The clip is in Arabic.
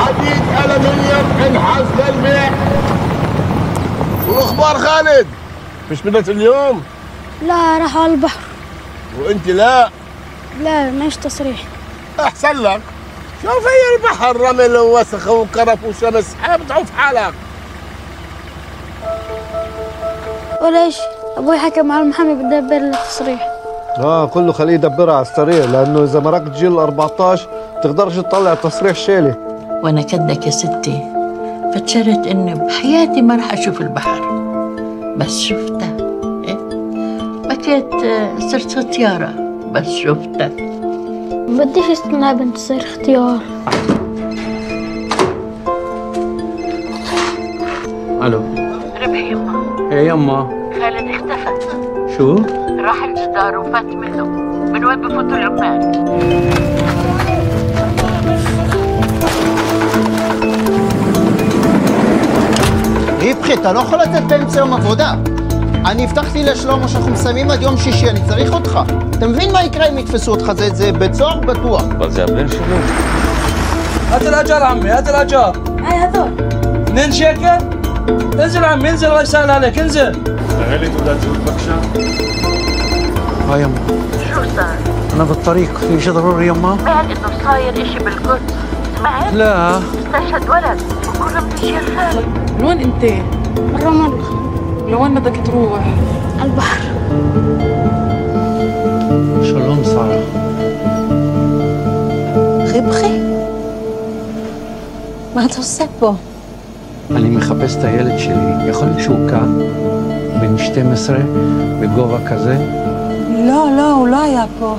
حديد ألمنيوم انحاز للبيع. شو الأخبار خالد؟ مش بدك اليوم؟ لا راح على البحر. وأنت لا؟ لا ماش تصريح. أحسن لك. شوف هي البحر رمل ووسخ وقرف وشمس، بتعوف حالك. وليش؟ أبوي حكى مع المحامي بده يدبر التصريح. كله خليه يدبرها على السريع، لأنه إذا مرقت جيل 14 تقدرش تطلع تصريح شيلة. وأنا كدك يا ستي فتشرت إني بحياتي ما رح أشوف البحر، بس شفتها. بكيت صرت اختيارة بس شفتها. بديش استنى بنت تصير اختيار. الو. ربحي يما. ايه يما. خالد اختفى. شو؟ راح الجدار وفات منه. من وين بفوتوا العمال؟ רבחי, אתה לא יכול לתת באמצע יום עבודה. אני הבטחתי לשלמה שאנחנו מסיימים עד יום שישי, אני צריך אותך. אתה מבין מה יקרה אם יתפסו אותך? זה בית סוהר בטוח. אבל זה הבן שלי. هات الأجار عمي، هات الأجار. هاي هذول 2 شيكل. انزل عمي انزل، الله يسهل عليك انزل. تعالي تودع تزور بكشة. يما. شو صار؟ أنا بالطريق، في شيء ضروري يما؟ بعد إنه صاير إشي بالقدس، سمعت؟ لا. استشهد ولد وكلهم بشير خالد. من وين انت؟ من رام الله. لوين بدك تروح؟ على البحر. שלום שרה. רבחי? מה אתה עושה פה? אני מחפש את הילד שלי, יכול להיות שהוא כאן, בן 12, בגובה כזה? לא, הוא לא היה פה.